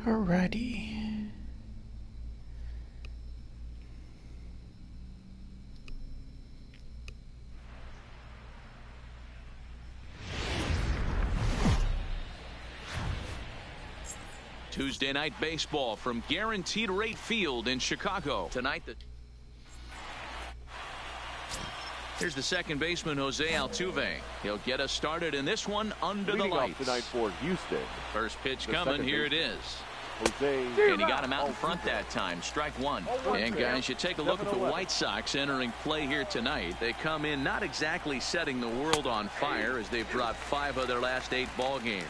Alrighty. Tuesday night baseball from Guaranteed Rate Field in Chicago. Tonight, here's the second baseman, Jose Altuve. He'll get us started in this one under the lights. Tonight for Houston. First pitch coming. Here it is. Jose. And he got him out in front that time. Strike one. And guys, you take a look at the White Sox entering play here tonight. They come in not exactly setting the world on fire, as they've dropped 5 of their last 8 ball games.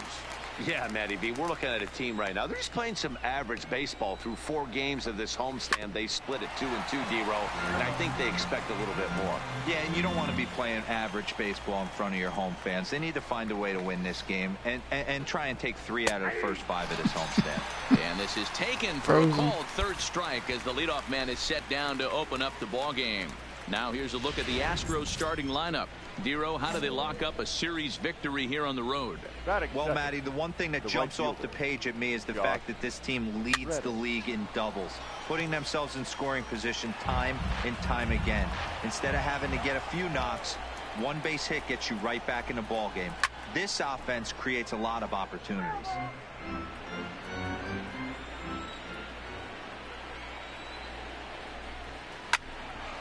Yeah, Matty B, we're looking at a team right now. They're just playing some average baseball through 4 games of this homestand. They split at 2-2, D-Row, and I think they expect a little bit more. Yeah, and you don't want to be playing average baseball in front of your home fans. They need to find a way to win this game and try and take 3 out of the first 5 of this homestand. And this is taken for a called third strike as the leadoff man is set down to open up the ball game. Now here's a look at the Astros starting lineup. Dero, how do they lock up a series victory here on the road? Well, Matty, the one thing that jumps off the page at me is the fact that this team leads the league in doubles, putting themselves in scoring position time and time again. Instead of having to get a few knocks, 1 base hit gets you right back in the ball game. This offense creates a lot of opportunities.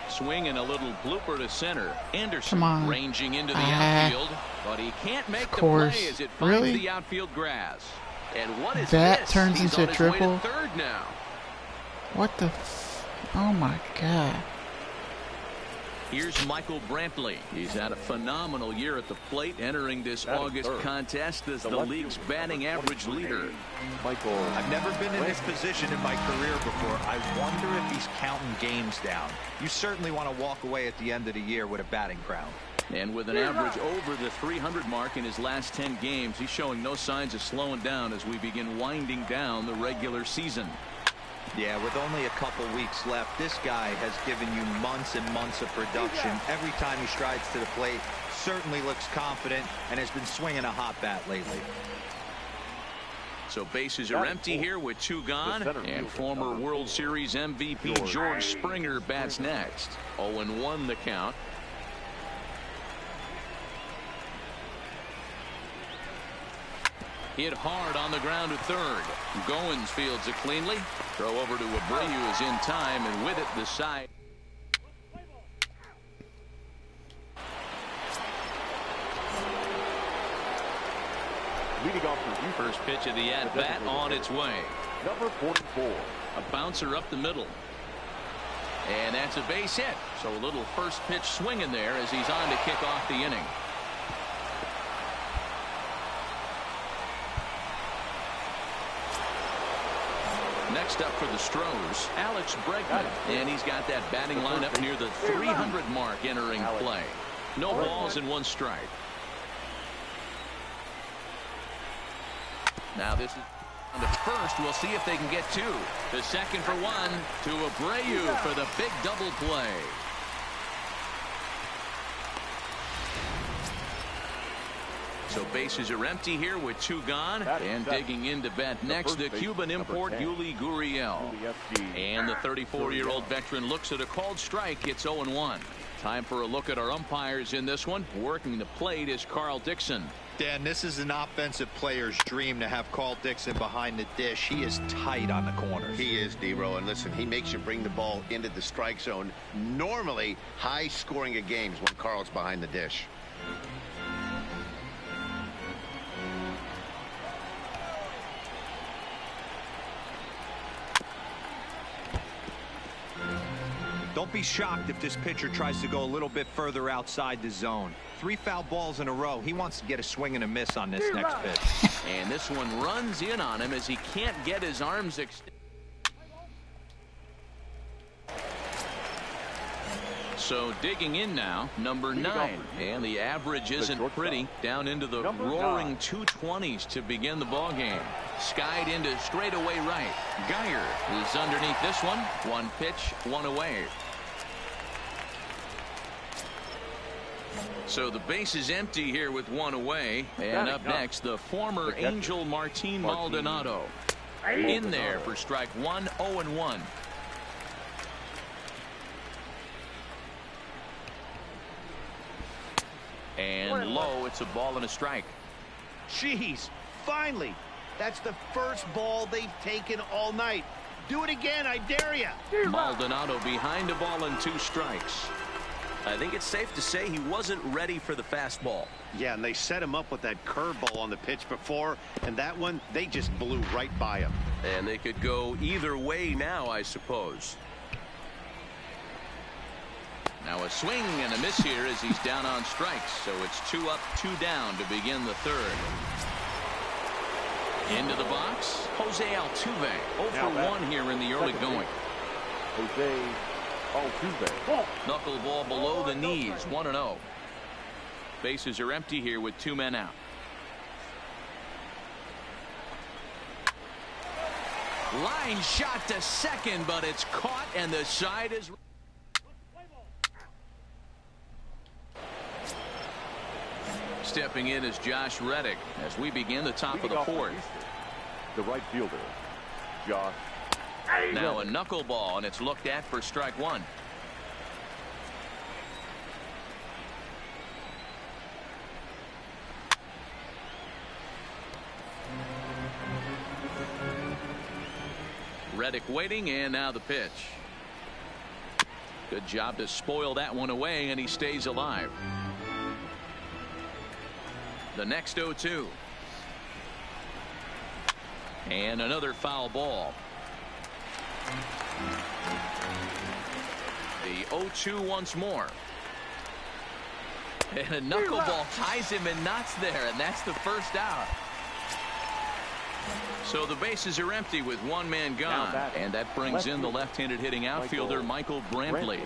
Swing and a little blooper to center. Anderson ranging into the outfield, but he can't make the play as it finds the outfield grass. And what is that this? turns He's into on a his way to triple. third now. What the? Oh my God. Here's Michael Brantley. He's had a phenomenal year at the plate, entering this August contest as the league's batting average leader. Michael. I've never been in this position in my career before. I wonder if he's counting games down. You certainly want to walk away at the end of the year with a batting crown. And with an average over the 300 mark in his last 10 games, he's showing no signs of slowing down as we begin winding down the regular season. Yeah, with only a couple weeks left, this guy has given you months and months of production. Every time he strides to the plate, certainly looks confident and has been swinging a hot bat lately. So bases are empty here with 2 gone, and former World Series MVP George Springer bats next. 0-1 the count. Hit hard on the ground to third. Goins fields it cleanly. Throw over to Abreu is in time, and with it the side. Leading off for First pitch of the at-bat on its way. Number 44. A bouncer up the middle. And that's a base hit. So a little first pitch swing in there as he's on to kick off the inning. Next up for the Stros, Alex Bregman, and he's got that batting lineup near the 300 mark entering play. No balls and 1 strike. Now this is on the first. We'll see if they can get 2. The second for 1 to Abreu for the big double play. So bases are empty here with 2 gone, and digging in to bat next the Cuban import Yuli Gurriel. And the 34-year-old veteran looks at a called strike. It's 0-1. Time for a look at our umpires in this one. Working the plate is Carl Dixon. Dan, this is an offensive player's dream to have Carl Dixon behind the dish. He is tight on the corners. He is, D-Row, and listen, he makes you bring the ball into the strike zone. Normally high scoring of games when Carl's behind the dish. Don't be shocked if this pitcher tries to go a little bit further outside the zone. 3 foul balls in a row. He wants to get a swing and a miss on this next pitch. And this one runs in on him as he can't get his arms extended. So digging in now, number 9, and the average isn't pretty, down into the roaring 220s to begin the ball game. Skied into straightaway right. Geyer is underneath this one. 1 pitch, 1 away. So the base is empty here with 1 away, and up next the former Angel Martin Maldonado. In there for strike one, 0-1. And low, it's a ball and a strike. Jeez, finally. That's the first ball they've taken all night. Do it again, I dare you. Maldonado behind a ball and 2 strikes. I think it's safe to say he wasn't ready for the fastball. Yeah, and they set him up with that curveball on the pitch before, and that one, they just blew right by him. And they could go either way now, I suppose. Now a swing and a miss here as he's down on strikes. So it's 2 up, 2 down to begin the third. Into the box, Jose Altuve. 0 for 1 here in the early going. Jose Altuve. Knuckleball below the knees, 1-0. Bases are empty here with 2 men out. Line shot to second, but it's caught and the side is... Stepping in is Josh Reddick as we begin the top of the 4th. The right fielder, Josh. Now a knuckleball, and it's looked at for strike 1. Reddick waiting, and now the pitch. Good job to spoil that one away, and he stays alive. The next 0-2. And another foul ball. The 0-2 once more. And a knuckleball ties him in knots there, and that's the first out. So the bases are empty with 1 man gone, and that brings in the left-handed hitting outfielder Michael Brantley.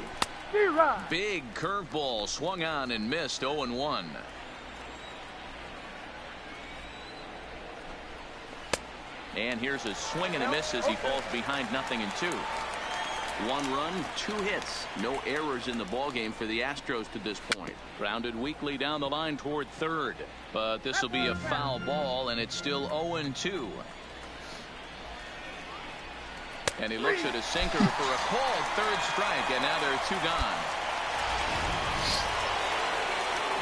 Big curveball swung on and missed. 0-1. And here's a swing and a miss as he falls behind 0-2. 1 run, 2 hits. No errors in the ballgame for the Astros to this point. Grounded weakly down the line toward third. But this will be a foul ball, and it's still 0-2. And he looks at a sinker for a called 3rd strike, and now there are 2 gone.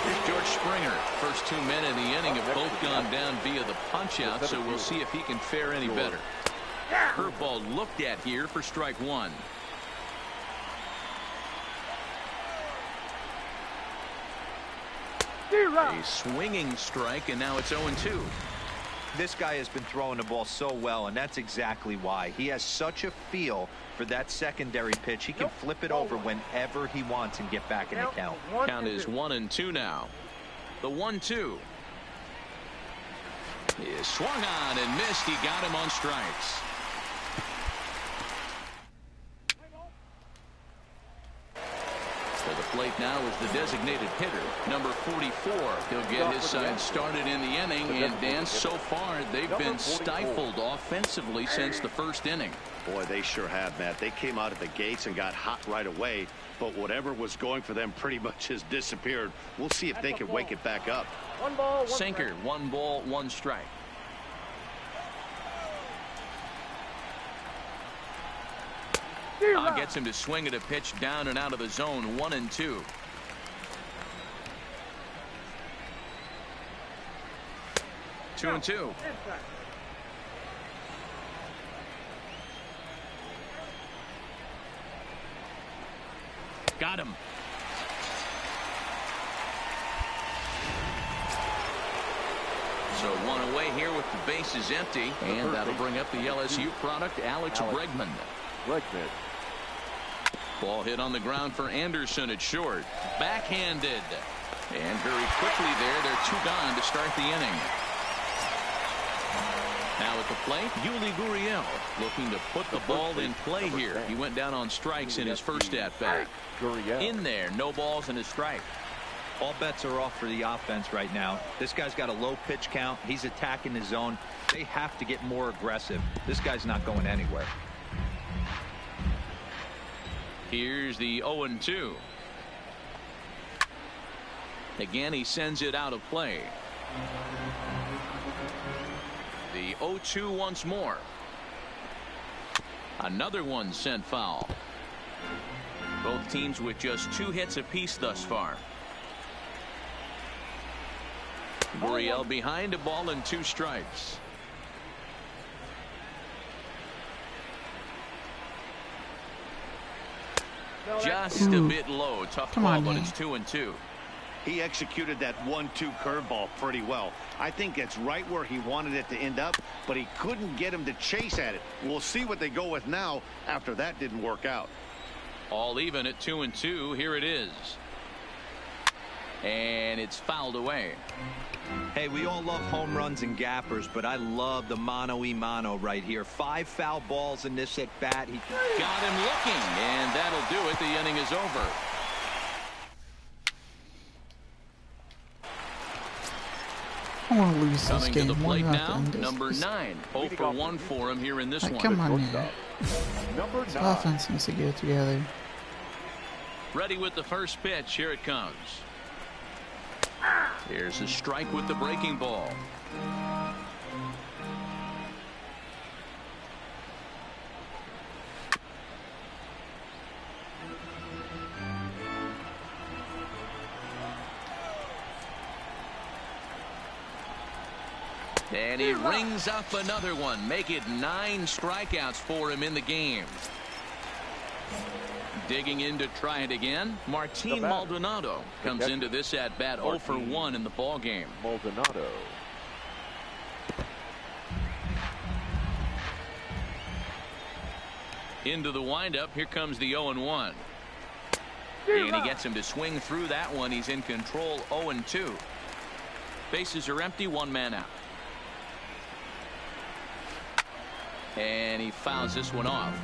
Here's George Springer. First 2 men in the inning have both gone down via the punch-out, so we'll see if he can fare any better. Curveball looked at here for strike 1. A swinging strike, and now it's 0-2. This guy has been throwing the ball so well, and that's exactly why. He has such a feel for that secondary pitch. He can flip it over whenever he wants and get back in the count. Count is 1-2 now. The 1-2 is swung on and missed. He got him on strikes. To the plate now is the designated hitter, number 44. He'll get his side started in the inning, and Dan, so far they've been stifled offensively since the first inning. Boy, they sure have, Matt. They came out of the gates and got hot right away, but whatever was going for them pretty much has disappeared. We'll see if they can wake it back up. Sinker, 1 ball, 1 strike. Gets him to swing at a pitch down and out of the zone. 1-2. Two and two. Got him. So 1 away here with the bases empty, and that'll bring up the LSU product, Alex Bregman. Ball hit on the ground for Anderson at short. Backhanded. And very quickly they're 2 gone to start the inning. Now at the plate, Yuli Gurriel looking to put the ball in play here. He went down on strikes in his first at-bat. In there, no balls and a strike. All bets are off for the offense right now. This guy's got a low pitch count. He's attacking his zone. They have to get more aggressive. This guy's not going anywhere. Here's the 0-2. Again, he sends it out of play. The 0-2 once more. Another one sent foul. Both teams with just 2 hits apiece thus far. Gurriel behind a ball and 2 strikes. Just a bit low. Tough ball, but it's 2-2. He executed that 1-2 curveball pretty well. I think it's right where he wanted it to end up, but he couldn't get him to chase at it. We'll see what they go with now after that didn't work out. All even at 2-2. Here it is. And it's fouled away. Hey, we all love home runs and gappers, but I love the mano-y-mano right here. 5 foul balls in this at-bat. He got him looking, and that'll do it. The inning is over. I want to lose this Coming game. to the plate now, This number 9. 0 for 1 for him here in this one. Come on, man. Number 9. Offense needs to get it together. Ready with the first pitch. Here it comes. Here's a strike with the breaking ball. And he rings up another one. Make it 9 strikeouts for him in the game. Digging in to try it again. Martin Maldonado comes into this at bat 0 for 1 in the ball game. Maldonado. Into the windup. Here comes the 0-1. And he gets him to swing through that one. He's in control. 0-2. Bases are empty. 1 man out. And he fouls this one off.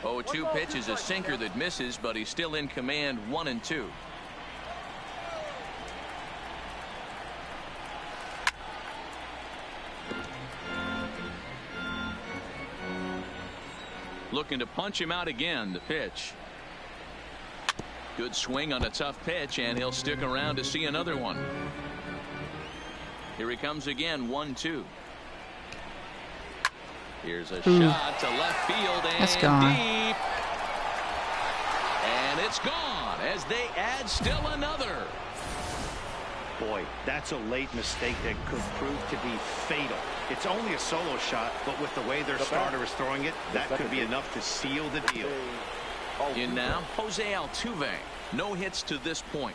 0-2 pitch is a sinker that misses, but he's still in command. 1-2. Looking to punch him out again. The pitch. Good swing on a tough pitch, and he'll stick around to see another one. Here he comes again. 1-2. Here's a shot to left field and deep. And it's gone as they add still another. Boy, that's a late mistake that could prove to be fatal. It's only a solo shot, but with the way their starter is throwing it, that could be enough to seal the deal. In now, Jose Altuve. No hits to this point.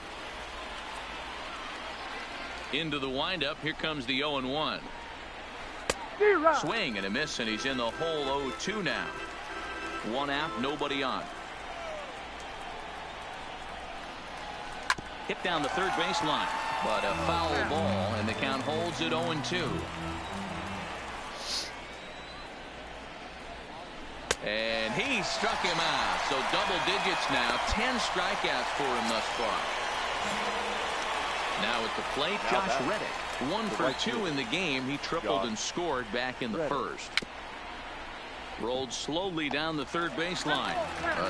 Into the windup. Here comes the 0-1. Swing and a miss, and he's in the hole. 0-2 now. 1 out, nobody on. Hit down the third baseline, but a foul ball, and the count holds at 0-2. And he struck him out. So double digits now. 10 strikeouts for him thus far. Now at the plate, Josh Reddick. 1 for 2 in the game. He tripled and scored back in the first. Rolled slowly down the third baseline.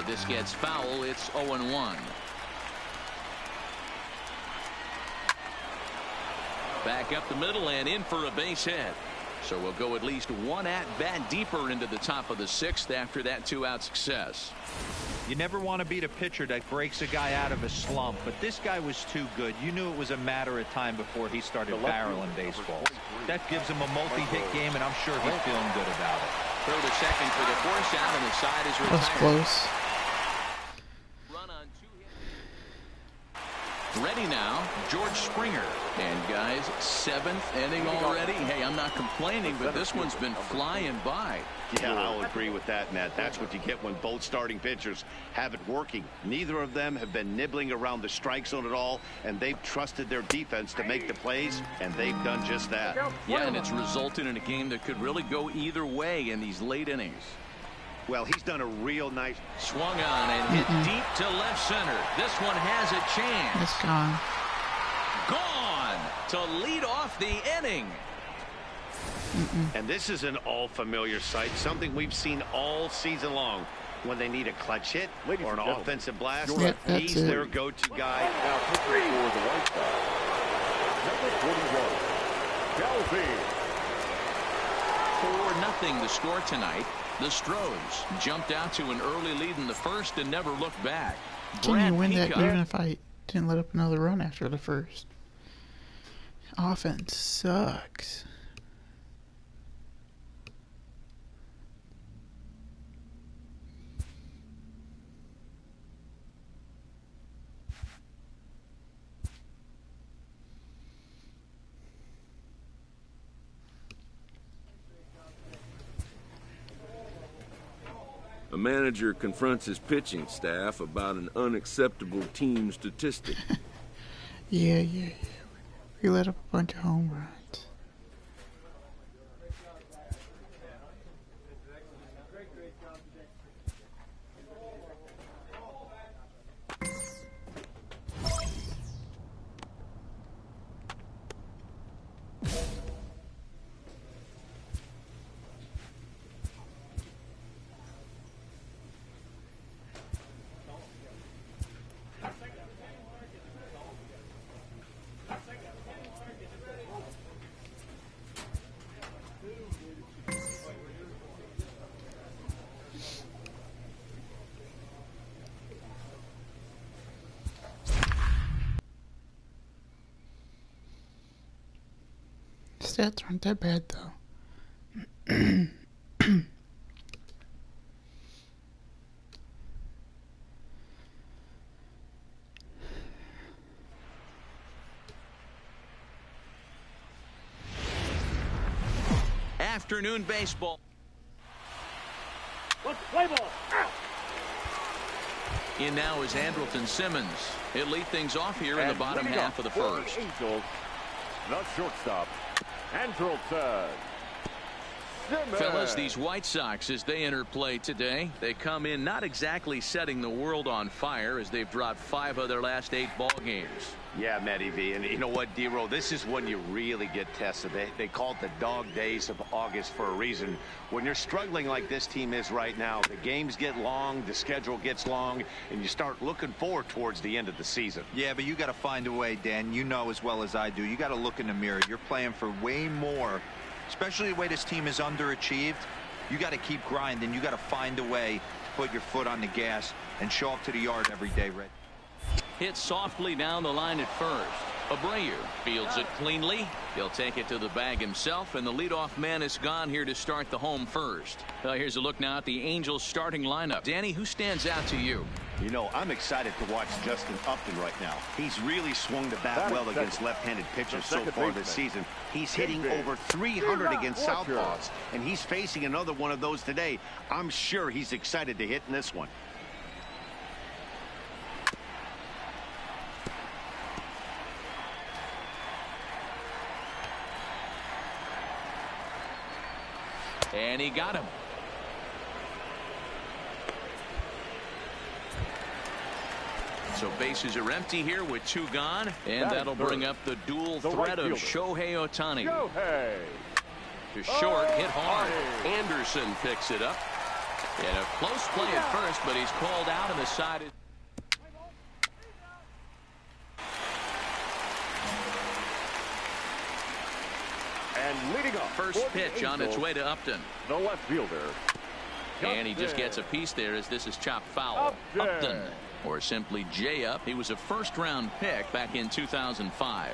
This gets foul. It's 0-1. Back up the middle and in for a base hit. So we'll go at least 1 at-bat deeper into the top of the 6th after that 2-out success. You never want to beat a pitcher that breaks a guy out of a slump, but this guy was too good. You knew it was a matter of time before he started barreling baseballs. That gives him a multi-hit game, and I'm sure he's feeling good about it. Throw to second for the force out, and the side is retired. That's close. Run on 2 hits. Ready now, George Springer. And guys, 7th inning already. Hey, I'm not complaining, but this one's been flying by. Yeah, I'll agree with that, Matt. That's what you get when both starting pitchers have it working. Neither of them have been nibbling around the strike zone at all, and they've trusted their defense to make the plays, and they've done just that. Yeah, and it's resulted in a game that could really go either way in these late innings. Well, he's done a real nice. Swung on and hit deep to left center. This one has a chance. It's gone. Gone to lead off the inning. And this is an all-familiar sight, something we've seen all season long. When they need a clutch hit or an offensive blast, Yeah, he's their go-to guy. Number 41, Kelvin. 4-0 the score tonight. The Stros jumped out to an early lead in the first and never looked back. Can you win that even if I didn't let up another run after the first? Offense sucks. A manager confronts his pitching staff about an unacceptable team statistic. Yeah. We let up a bunch of home runs. Stats aren't that bad though. Afternoon baseball. Let's play ball. In now is Andrelton Simmons. He'll lead things off here in the bottom half of the first. Angels, the shortstop, Andrelton Simmons. Fellas, these White Sox, as they enter play today, they come in not exactly setting the world on fire as they've dropped 5 of their last 8 ball games. Yeah, Matty V, and you know what, D-Roll, this is when you really get tested. They call it the dog days of August for a reason. When you're struggling like this team is right now, the games get long, the schedule gets long, and you start looking forward towards the end of the season. Yeah, but you got to find a way, Dan. You know as well as I do. You got to look in the mirror. You're playing for way more, especially the way this team is underachieved. You got to keep grinding. You got to find a way to put your foot on the gas and show up to the yard every day, Red. Hit softly down the line at first. Abreu fields it cleanly. He'll take it to the bag himself, and the leadoff man is gone here to start the home first. Here's a look now at the Angels starting lineup. Danny, who stands out to you? You know, I'm excited to watch Justin Upton right now. He's really swung the bat well against left-handed pitchers so far this season. He's hitting over 300 against southpaws, and he's facing another one of those today. I'm sure he's excited to hit in this one. And he got him. So bases are empty here with 2 gone, and that'll bring up the dual threat of Shohei Ohtani. To short, hit hard. Anderson picks it up. And a close play at first, but he's called out on the side. And leading off, First pitch on its way to Upton. The left fielder. And he just gets a piece there as this is chopped foul. Upton, or simply J-Up. He was a first-round pick back in 2005.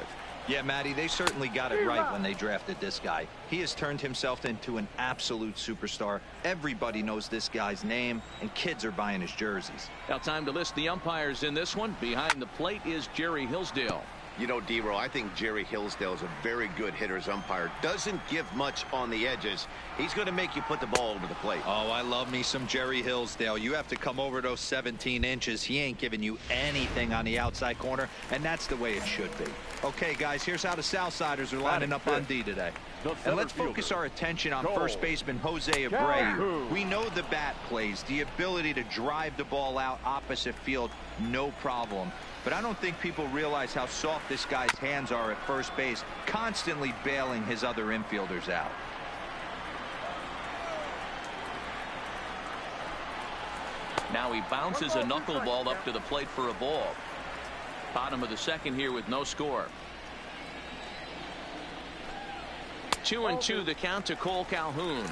Yeah, Matty, they certainly got it right when they drafted this guy. He has turned himself into an absolute superstar. Everybody knows this guy's name, and kids are buying his jerseys. Now time to list the umpires in this one. Behind the plate is Jerry Hillsdale. You know, D-Row, I think Jerry Hillsdale is a very good hitter's umpire. Doesn't give much on the edges. He's going to make you put the ball over the plate. Oh, I love me some Jerry Hillsdale. You have to come over those 17 inches. He ain't giving you anything on the outside corner, and that's the way it should be. Okay, guys, here's how the Southsiders are lining up on D today. And let's focus our attention on first baseman Jose Abreu. We know the bat plays, the ability to drive the ball out opposite field, no problem. But I don't think people realize how soft this guy's hands are at first base, constantly bailing his other infielders out. Now he bounces a knuckleball up to the plate for a ball. Bottom of the second here with no score. 2-2 the count to Cole Calhoun.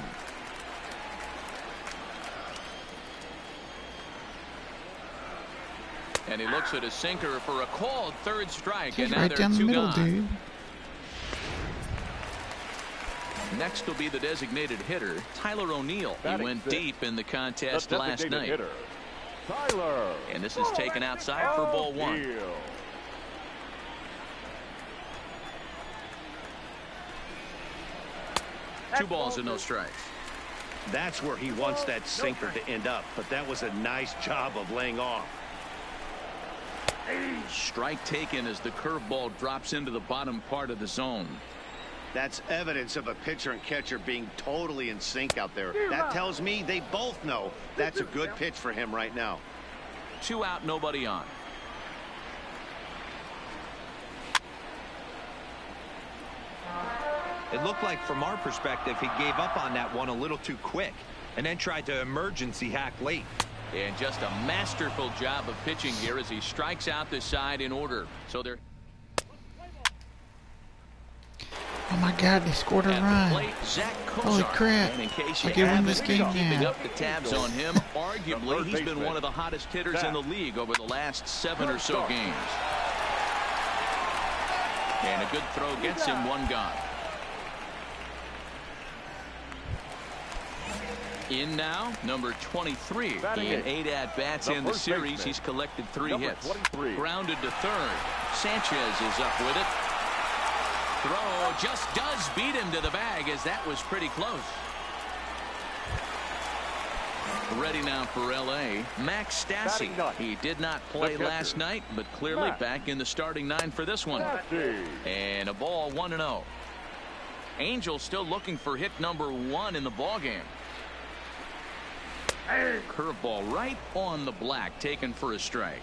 And he looks at a sinker for a called third strike. He's and now right there down are the two middle, gone. dude. Next will be the designated hitter, Tyler O'Neill. He went deep in the contest last night. Hitter, Tyler. And this is taken outside for ball one. 2 balls and no strikes. That's where he wants that sinker to end up, but that was a nice job of laying off. Strike taken as the curveball drops into the bottom part of the zone. That's evidence of a pitcher and catcher being totally in sync out there. That tells me they both know that's a good pitch for him right now. 2 out, nobody on. It looked like from our perspective he gave up on that one a little too quick and then tried to emergency hack late. And just a masterful job of pitching here as he strikes out the side in order. So they're Oh my God, they scored a at the run. plate, Zach Holy Kozar. crap. And in case you I'll give him this haven't been game keeping now. up the tabs on him, arguably he's been one of the hottest hitters in the league over the last 7 or so games. And a good throw gets him 1 gone. In now, number 23. In 8 at-bats in the series, he's collected 3 hits. Grounded to third. Sanchez is up with it. Throw just does beat him to the bag, as that was pretty close. Ready now for L.A., Max Stassi. He did not play last night, but clearly back in the starting 9 for this one. And a ball, 1-0. Angels still looking for hit number 1 in the ballgame. Curveball right on the black, taken for a strike.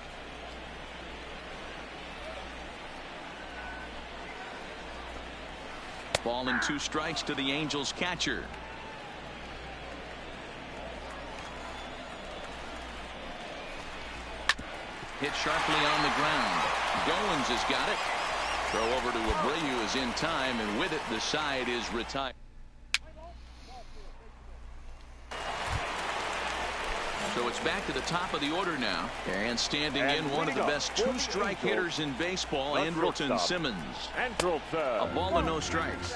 Ball and 2 strikes to the Angels catcher. Hit sharply on the ground. Goins has got it. Throw over to Abreu is in time, and with it the side is retired. So it's back to the top of the order now. And standing in one of the best 2-strike hitters in baseball, Andrelton Simmons. A ball and no strikes.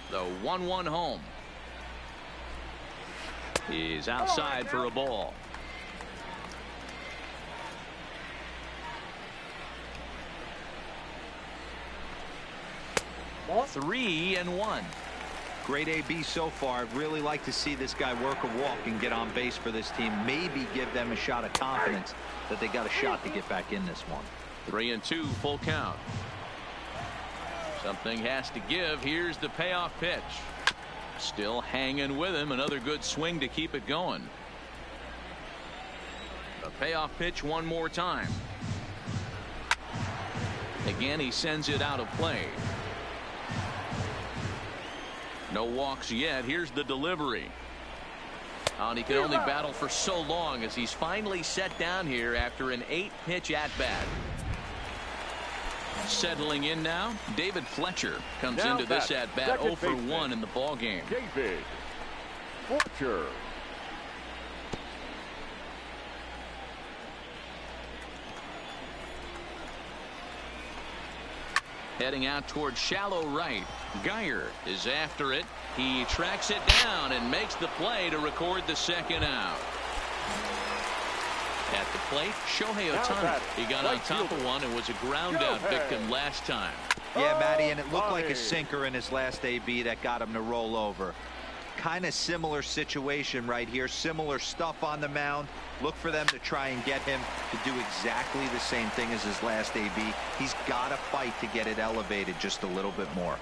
The 1-1 home. He's outside for a ball. 3-1. Great AB so far. I'd really like to see this guy work a walk and get on base for this team. Maybe give them a shot of confidence that they got a shot to get back in this one. 3-2, full count. Something has to give. Here's the payoff pitch. Still hanging with him. Another good swing to keep it going. The payoff pitch one more time. Again, he sends it out of play. No walks yet. Here's the delivery. And he could only battle for so long as he's finally set down here after an 8-pitch at-bat. Settling in now, David Fletcher comes into this at-bat 0 for 1 in the ballgame. David Fletcher. Heading out towards shallow right. Geyer is after it. He tracks it down and makes the play to record the second out. At the plate, Shohei Ohtani. He got on top of one and was a ground out victim last time. Yeah, Matty, and it looked like a sinker in his last AB that got him to roll over. Kind of similar situation right here. Similar stuff on the mound. Look for them to try and get him to do exactly the same thing as his last AB. He's got to fight to get it elevated just a little bit more.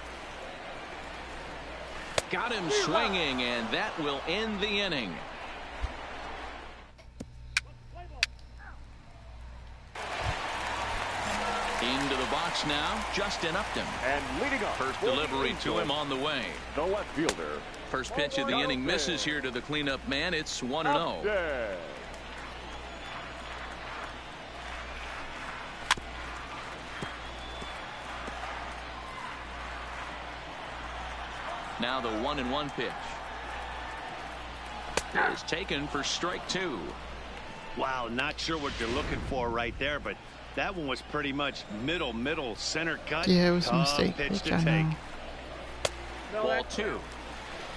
Got him swinging, and that will end the inning. Into the box now, Justin Upton. And leading up, First delivery to him on the way. the left fielder, First pitch of the inning misses here to the cleanup man. It's 1-0. Now the 1-1 pitch is taken for strike 2. Wow, not sure what you're looking for right there, but that one was pretty much middle center cut. Yeah, it was a mistake. Pitch to I take. know. Ball 2.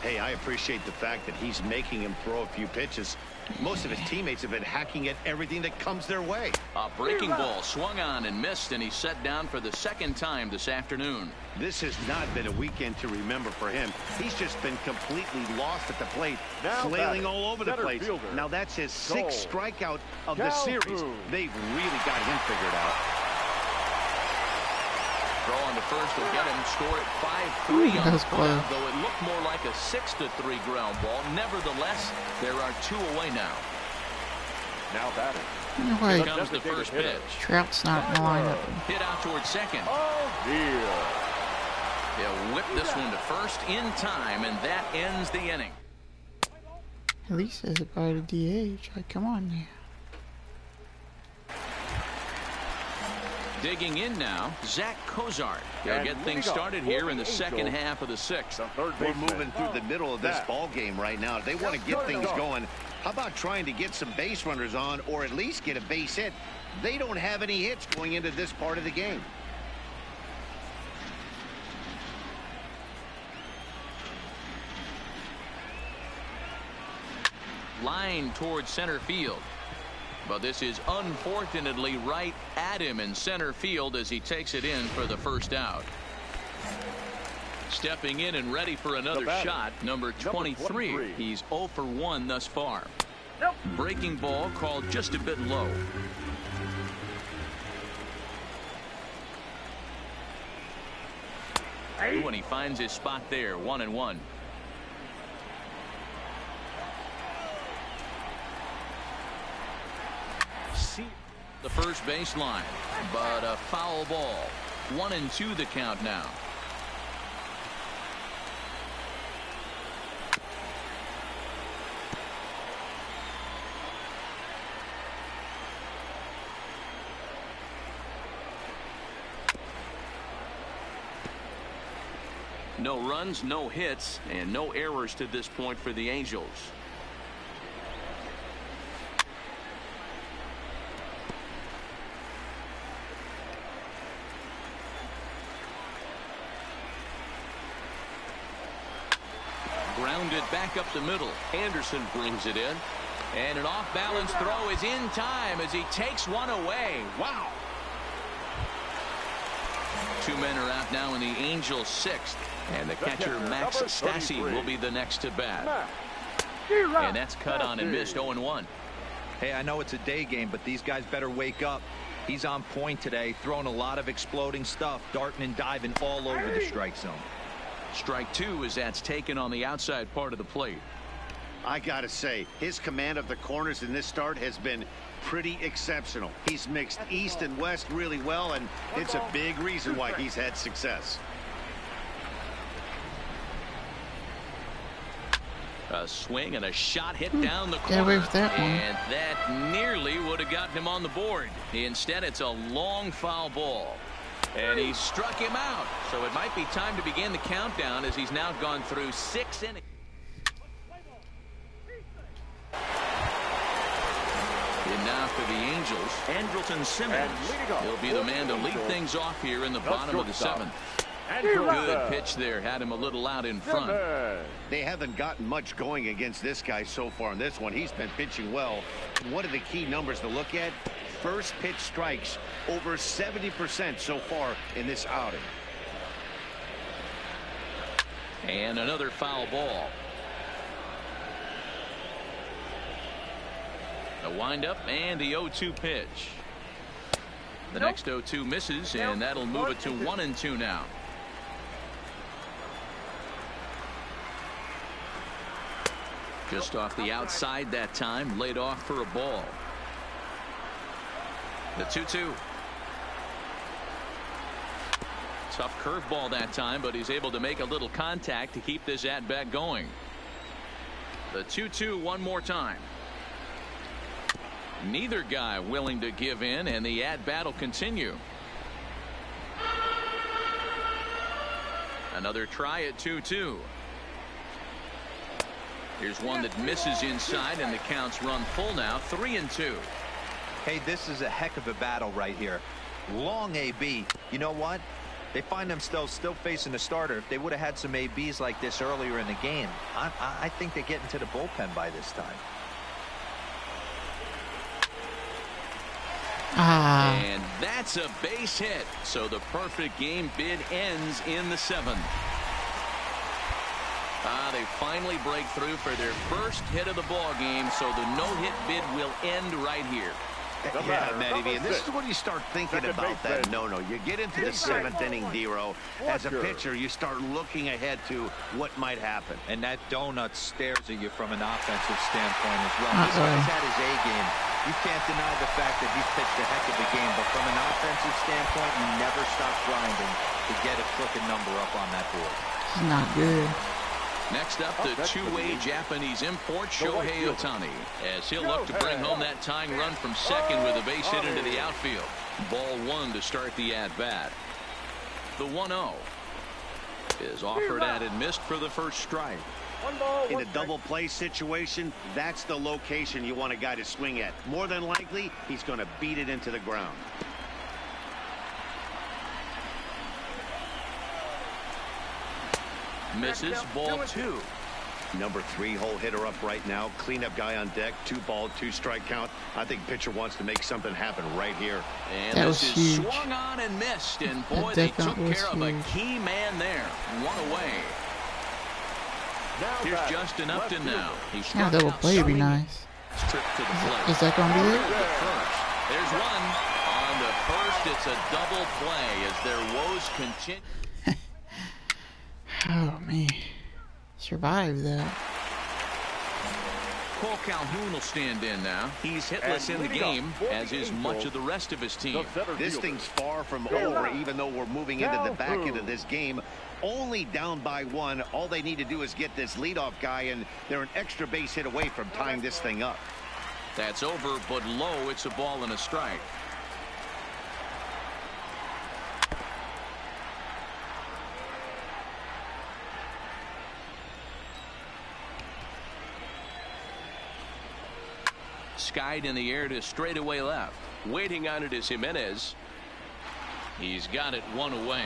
Hey, I appreciate the fact that he's making him throw a few pitches. Most of his teammates have been hacking at everything that comes their way. A breaking ball swung on and missed, and he's set down for the second time this afternoon. This has not been a weekend to remember for him. He's just been completely lost at the plate, flailing all over the place. Now that's his 6th strikeout of the series. They've really got him figured out. Throw on the first will get him. Score at 5-3 on the close. ground, though it looked more like a 6-3 ground ball. Nevertheless, there are 2 away now. Now batting. No way. Here comes the first pitch. Trout's not in the lineup. Hit out towards second. Oh, dear. He'll whip this one to first in time, and that ends the inning. At least there's a guy to DH. Like, come on now. Digging in now, Zach Cozart. He'll get things started here in the second half of the 6th. We're moving through the middle of this ball game right now. They want to get things going. How about trying to get some base runners on, or at least get a base hit? They don't have any hits going into this part of the game. Line towards center field. But this is unfortunately right at him in center field as he takes it in for the first out. Stepping in and ready for another shot, number 23. He's 0 for 1 thus far. Breaking ball called just a bit low. When he finds his spot there, 1-1. The first base line, but a foul ball. 1-2 the count now. No runs, no hits, and no errors to this point for the Angels. Grounded back up the middle. Anderson brings it in. And an off-balance throw is in time as he takes one away. Wow. 2 men are out now in the Angels' 6th. And the catcher, Max Stassi, will be the next to bat. And that's cut on and missed 0-1. Hey, I know it's a day game, but these guys better wake up. He's on point today, throwing a lot of exploding stuff, darting and diving all over the strike zone. Strike 2 as that's taken on the outside part of the plate. I gotta say, his command of the corners in this start has been pretty exceptional. He's mixed east and west really well, and it's a big reason why he's had success. A swing and a shot hit down the Get corner. away with that one. And that nearly would have gotten him on the board. Instead, it's a long foul ball. And he struck him out. So it might be time to begin the countdown as he's now gone through 6 innings. And now for the Angels, Andrelton Simmons. He'll be the man to lead things off here in the bottom of the 7th. Good pitch there. Had him a little out in front. They haven't gotten much going against this guy so far in this one. He's been pitching well. One of the key numbers to look at, first pitch strikes, over 70% so far in this outing. And another foul ball. A windup and the 0-2 pitch. The next 0-2 misses, and that'll move it to 1-2 now. Just off the outside that time, laid off for a ball. The 2-2. Tough curveball that time, but he's able to make a little contact to keep this at bat going. The 2-2 one more time. Neither guy willing to give in, and the at-bat will continue. Another try at 2-2. Here's one that misses inside, and the count's run full now, 3-2. Hey, this is a heck of a battle right here. Long AB. You know what? They find themselves still facing a starter. If they would have had some ABs like this earlier in the game, I think they get into the bullpen by this time. And that's a base hit. So the perfect game bid ends in the 7th. They finally break through for their first hit of the ball game, so the no-hit bid will end right here. Yeah, Matty, and this is when you start thinking about that no-no. You get into the 7th inning, Dero. As a pitcher, you start looking ahead to what might happen. And that donut stares at you from an offensive standpoint as well. This guy's had his A game. You can't deny the fact that he's pitched a heck of a game, but from an offensive standpoint, you never stop grinding to get a crooked number up on that board. It's not good. Next up, the two-way Japanese import, Shohei Ohtani, as he'll look to bring home that tying run from second with a base hit into the outfield. Ball 1 to start the at-bat. The 1-0 is offered at and missed for the first strike. In a double play situation, that's the location you want a guy to swing at. More than likely, he's going to beat it into the ground. Misses, ball 2. Number 3 hole hitter up right now. Cleanup guy on deck. 2-ball, 2-strike count. I think pitcher wants to make something happen right here. And this is swung on and missed. And boy, they took care of a key man there. 1 away. Here's Justin Upton now. He's Yeah, double play would be nice. Trip to the plate. Is that going to be it? There's one. On the first, it's a double play as their woes continue. Oh, man. Survived that. Cole Calhoun will stand in now. He's hitless in the game, as is much of the rest of his team. This thing's far from over, even though we're moving into the back end of this game. Only down by 1. All they need to do is get this leadoff guy, and they're an extra base hit away from tying this thing up. That's over, but low. It's a ball and a strike. Skied in the air to straightaway left. Waiting on it is Jimenez. He's got it 1 away.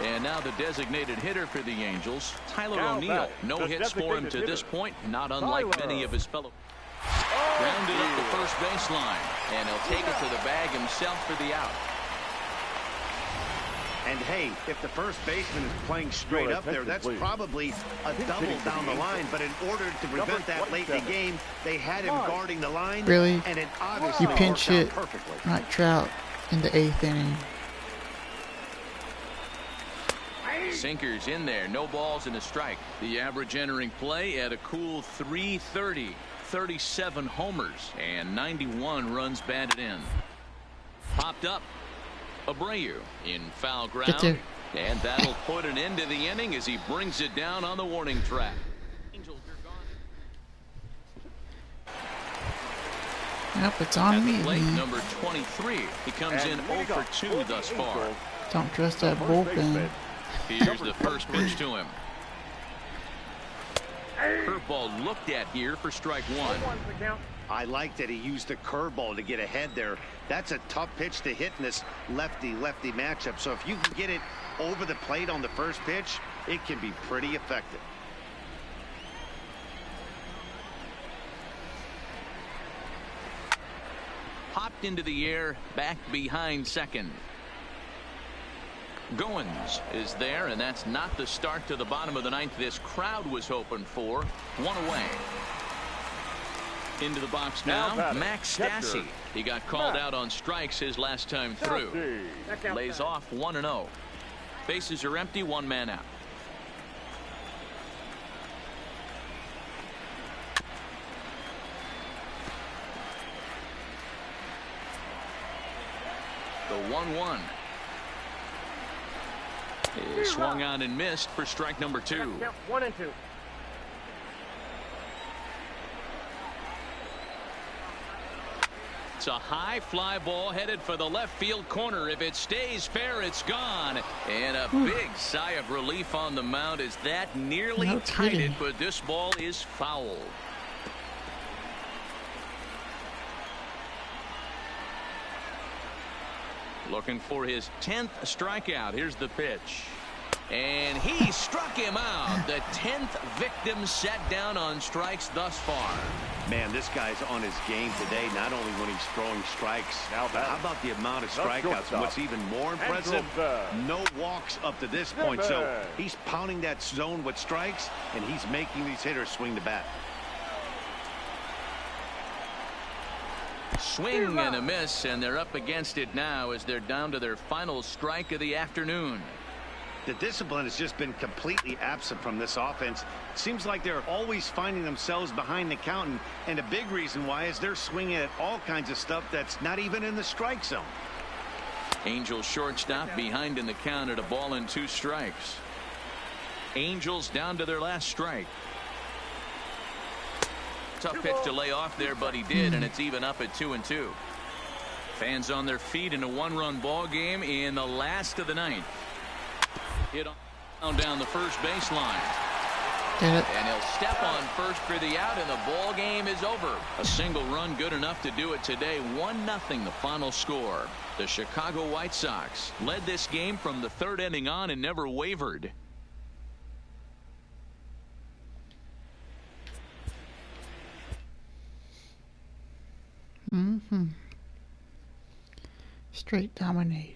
And now the designated hitter for the Angels, Tyler O'Neill. No hits for him to this point, not unlike many of his fellow. Grounded up the first baseline, and he'll take it to the bag himself for the out. And hey, if the first baseman is playing straight up there, that's probably a double down the line. But in order to prevent that late in the game, they had him guarding the line. Really? And it obviously You pinch it, perfectly. Mike Trout, in the 8th inning. Sinkers in there, no balls and a strike. The average entering play at a cool 330, 37 homers, and 91 runs batted in. Popped up. Abreu in foul ground, and that'll put an end to the inning as he brings it down on the warning track. Yep, it's on me. Plate, number 23. He comes in 0 for 2 thus far. Don't trust that bullpen. Here's the first pitch to him. Curveball looked at here for strike 1. I like that he used the curveball to get ahead there. That's a tough pitch to hit in this lefty-lefty matchup. So if you can get it over the plate on the first pitch, it can be pretty effective. Popped into the air, back behind second. Goins is there, and that's not the start to the bottom of the 9th this crowd was hoping for. 1 away. Into the box now, Max Stassi. He got called out on strikes his last time through. Lays off 1-0. Bases are empty, 1 man out. The 1-1. He swung on and missed for strike number 2. Count 1 and 2. It's a high fly ball headed for the left field corner. If it stays fair, it's gone. And a big sigh of relief on the mound as that nearly tied it, but this ball is foul. Looking for his 10th strikeout. Here's the pitch. And he struck him out. The 10th victim set down on strikes thus far. Man, this guy's on his game today, not only when he's throwing strikes. Now how about the amount of strikeouts? And what's even more impressive, no walks up to this point. So he's pounding that zone with strikes, and he's making these hitters swing the bat. Swing and a miss, and they're up against it now as they're down to their final strike of the afternoon. The discipline has just been completely absent from this offense. Seems like they're always finding themselves behind the count, and a big reason why is they're swinging at all kinds of stuff that's not even in the strike zone. Angels shortstop behind in the count at 1-2 strikes. Angels down to their last strike. Tough pitch to lay off there, but he did, and it's even up at 2-2. Fans on their feet in a one-run ball game in the last of the ninth. Hit on down the first baseline. And he'll step on first for the out, and the ball game is over. A single run good enough to do it today. 1-0 the final score. The Chicago White Sox led this game from the third inning on and never wavered. Straight dominated.